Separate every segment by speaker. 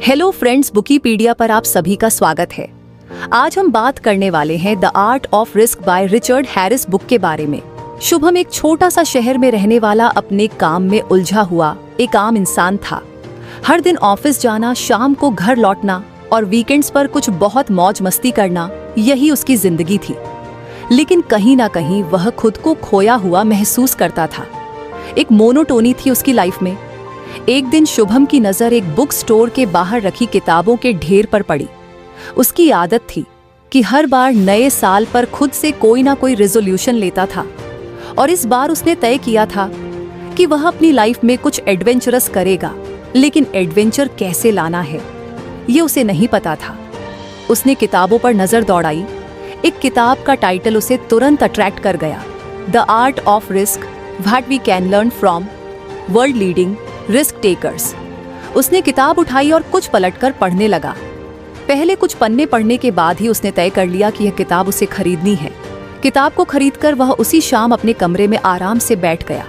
Speaker 1: Hello friends, बुकीपीडिया पर आप सभी का स्वागत है। आज हम बात करने वाले हैं the art of risk by Richard Harris book के बारे में। शुभम एक छोटा सा शहर में रहने वाला अपने काम में उलझा हुआ एक आम इंसान था। हर दिन ऑफिस जाना, शाम को घर लौटना और वीकेंड्स पर कुछ बहुत मौज मस्ती करना, यही उसकी जिंदगी थी। लेकिन कहीं ना कहीं वह खुद को खोया हुआ महसूस करता था। एक मोनोटोनी थी उसकी लाइफ में। एक दिन शुभम की नजर एक बुक स्टोर के बाहर रखी किताबों के ढेर पर पड़ी। उसकी आदत थी कि हर बार नए साल पर खुद से कोई ना कोई रेजोल्यूशन लेता था, और इस बार उसने तय किया था कि वह अपनी लाइफ में कुछ एडवेंचरस करेगा। लेकिन एडवेंचर कैसे लाना है, ये उसे नहीं पता था। उसने किताबों पर नजर दौड़ाई। एक किताब का टाइटल उसे तुरंत अट्रैक्ट कर गया, the art of risk, what we can learn from world leading risk takers. उसने किताब उठाई और कुछ पलटकर पढ़ने लगा। पहले कुछ पन्ने पढ़ने के बाद ही उसने तय कर लिया कि यह किताब उसे खरीदनी है। किताब को खरीदकर वह उसी शाम अपने कमरे में आराम से बैठ गया।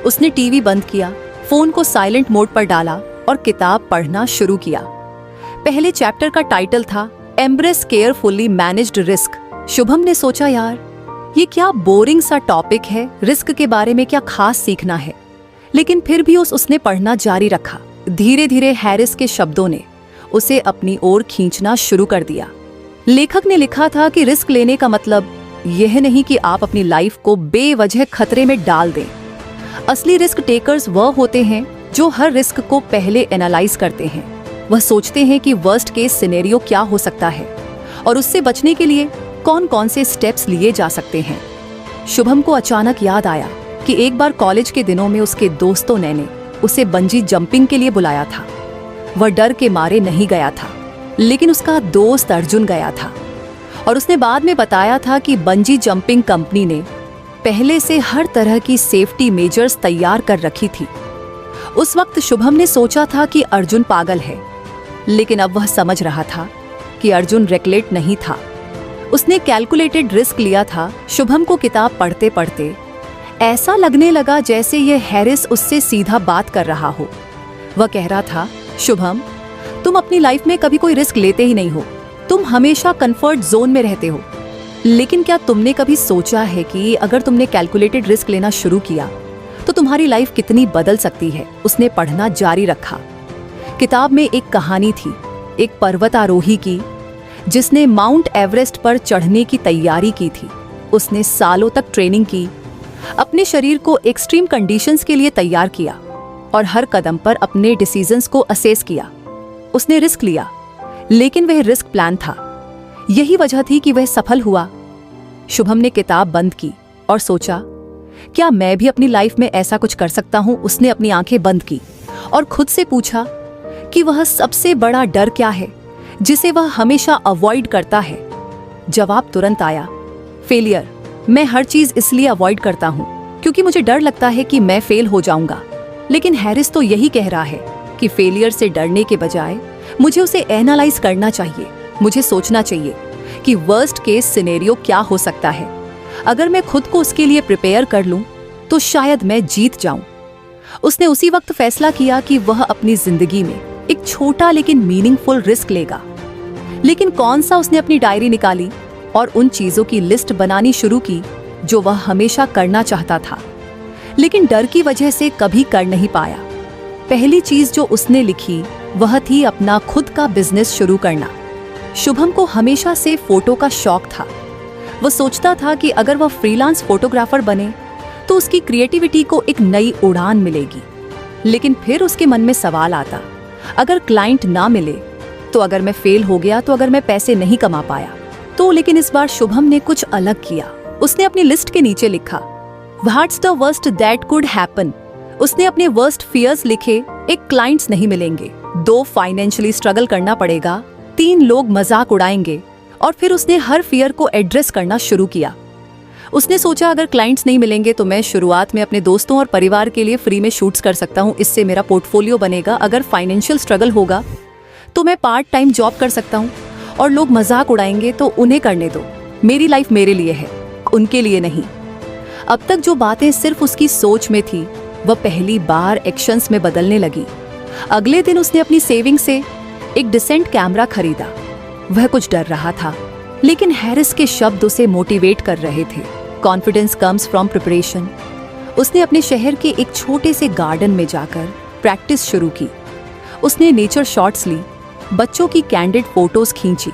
Speaker 1: उसने टीवी बंद किया, फोन को साइलेंट मोड पर डाला और किताब पढ़ना शुरू किया। पहले चैप्टर का टाइटल था embrace carefully managed risk. Shubham ने सोचा, यार ये क्या बोरिंग सा टॉपिक है, रिस्क के बारे में क्या खास सीखना है। लेकिन फिर भी उसने पढ़ना जारी रखा। धीरे धीरे हैरिस के शब्दों ने उसे अपनी ओर खींचना शुरू कर दिया। लेखक ने लिखा था कि रिस्क लेने का मतलब यह नहीं कि आप अपनी लाइफ को बेवजह खतरे में डाल दें। असली रिस्क टेकर्स वह होते हैं जो हर रिस्क को पहले एनालाइज करते हैं। वह सोचते हैं कि वर्स्ट केस सिनेरियो क्या हो सकता है और उससे बचने के लिए कौन कौन से स्टेप्स लिए जा सकते हैं। शुभम को अचानक याद आया कि एक बार कॉलेज के दिनों में उसके दोस्तों ने उसे बंजी जंपिंग के लिए बुलाया था। वह डर के मारे नहीं गया था, लेकिन उसका दोस्त अर्जुन गया था और उसने बाद में बताया था कि बंजी जंपिंग कंपनी ने पहले से हर तरह की सेफ्टी मेजर्स तैयार कर रखी थी। उस वक्त शुभम ने सोचा था कि अर्जुन पागल है, लेकिन अब वह समझ रहा था कि अर्जुन रेकलेट नहीं था। उसने कैलकुलेटेड रिस्क लिया था। शुभम को किताब पढ़ते पढ़ते ऐसा लगने लगा जैसे यह हैरिस उससे सीधा बात कर रहा हो। वह कह रहा था, शुभम, तुम अपनी लाइफ में कभी कोई रिस्क लेते ही नहीं हो। तुम हमेशा कंफर्ट जोन में रहते हो। लेकिन क्या तुमने कभी सोचा है कि अगर तुमने कैलकुलेटेड रिस्क लेना शुरू किया तो तुम्हारी लाइफ कितनी बदल सकती है। उसने पढ़ना जारी रखा। किताब में एक कहानी थी, एक पर्वतारोही की जिसने माउंट एवरेस्ट पर चढ़ने की तैयारी की थी। उसने सालों तक ट्रेनिंग की, अपने शरीर को एक्सट्रीम कंडीशंस के लिए तैयार किया और हर कदम पर अपने डिसीजंस को असेस किया। उसने रिस्क लिया, लेकिन वह रिस्क प्लान था। यही वजह थी कि वह सफल हुआ। शुभम ने किताब बंद की और सोचा, क्या मैं भी अपनी लाइफ में ऐसा कुछ कर सकता हूं। उसने अपनी आंखें बंद की और खुद से पूछा कि वह सबसे बड़ा डर क्या है जिसे वह हमेशा अवॉइड करता है। जवाब तुरंत आया, फेलियर। मैं हर चीज इसलिए अवॉइड करता हूँ क्योंकि मुझे डर लगता है कि मैं फेल हो जाऊंगा। लेकिन हैरिस तो यही कह रहा है कि फेलियर से डरने के बजाय मुझे उसे एनालाइज करना चाहिए। मुझे सोचना चाहिए कि वर्स्ट केस सिनेरियो क्या हो सकता है। अगर मैं खुद को उसके लिए प्रिपेयर कर लूं तो शायद मैं जीत जाऊं। उसने उसी वक्त फैसला किया कि वह अपनी जिंदगी में एक छोटा लेकिन मीनिंगफुल रिस्क लेगा। लेकिन कौन सा? उसने अपनी डायरी निकाली और उन चीजों की लिस्ट बनानी शुरू की जो वह हमेशा करना चाहता था, लेकिन डर की वजह से कभी कर नहीं पाया। पहली चीज जो उसने लिखी वह थी अपना खुद का बिजनेस शुरू करना। शुभम को हमेशा से फोटो का शौक था। वह सोचता था कि अगर वह फ्रीलांस फोटोग्राफर बने तो उसकी क्रिएटिविटी को एक नई उड़ान मिलेगी। लेकिन फिर उसके मन में सवाल आता, अगर क्लाइंट ना मिले तो, अगर मैं फेल हो गया तो, अगर मैं पैसे नहीं कमा पाया तो। लेकिन इस बार शुभम ने कुछ अलग किया। उसने अपनी लिस्ट के नीचे लिखा, what's the worst that could happen. उसने अपने वर्स्ट फियर्स लिखे। एक, क्लाइंट्स नहीं मिलेंगे। 2, फाइनेंशियली स्ट्रगल करना पड़ेगा। 3, लोग मजाक उड़ाएंगे। और फिर उसने हर फियर को एड्रेस करना शुरू किया। उसने सोचा, अगर क्लाइंट्स नहीं मिलेंगे तो मैं शुरुआत में अपने दोस्तों और परिवार के लिए फ्री में शूट्स कर सकता हूँ। इससे मेरा पोर्टफोलियो बनेगा। अगर फाइनेंशियल स्ट्रगल होगा तो मैं पार्ट टाइम जॉब कर सकता हूँ। और लोग मजाक उड़ाएंगे तो उन्हें करने दो। मेरी लाइफ मेरे लिए है, उनके लिए नहीं। अब तक जो बातें सिर्फ उसकी सोच में थी, वह पहली बार एक्शंस में बदलने लगी। अगले दिन उसने अपनी सेविंग से एक डिसेंट कैमरा खरीदा। वह कुछ डर रहा था, लेकिन हैरिस के शब्द उसे मोटिवेट कर रहे थे। Confidence comes from preparation. उसने अपने शहर के एक छोटे से गार्डन में जाकर प्रैक्टिस शुरू की। उसने नेचर शॉट्स ली, बच्चों की कैंडिड फोटोज खींची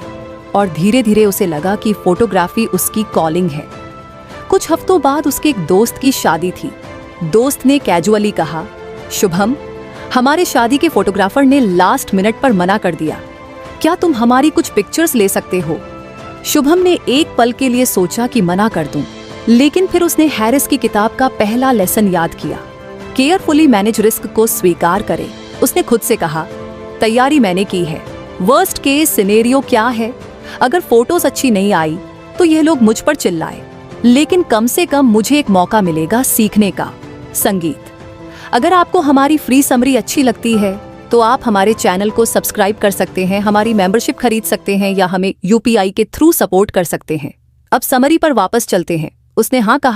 Speaker 1: और धीरे धीरे उसे लगा कि फोटोग्राफी उसकी कॉलिंग है। कुछ हफ्तों बाद उसके एक दोस्त की शादी थी। दोस्त ने कैजुअली कहा, शुभम, हमारे शादी के फोटोग्राफर ने लास्ट मिनट पर मना कर दिया, क्या तुम हमारी कुछ पिक्चर्स ले सकते हो? शुभम ने एक पल के लिए सोचा कि मना कर दूं, लेकिन फिर उसने हैरिस की किताब का पहला लेसन याद किया, केयरफुली मैनेज रिस्क को स्वीकार करें। उसने खुद से कहा, तैयारी मैंने की है, वर्स्ट केस सिनेरियो क्या है? अगर फोटोज अच्छी नहीं आई तो ये लोग मुझ पर चिल्लाए, लेकिन कम से कम मुझे एक मौका मिलेगा सीखने का। संगीत। अगर आपको हमारी फ्री समरी अच्छी लगती है तो आप हमारे चैनल को सब्सक्राइब कर सकते हैं, हमारी मेंबरशिप खरीद सकते हैं या हमें UPI के थ्रू सपोर्ट कर सकते हैं। अब समरी पर वापस चलते हैं। उसने हाँ कहा।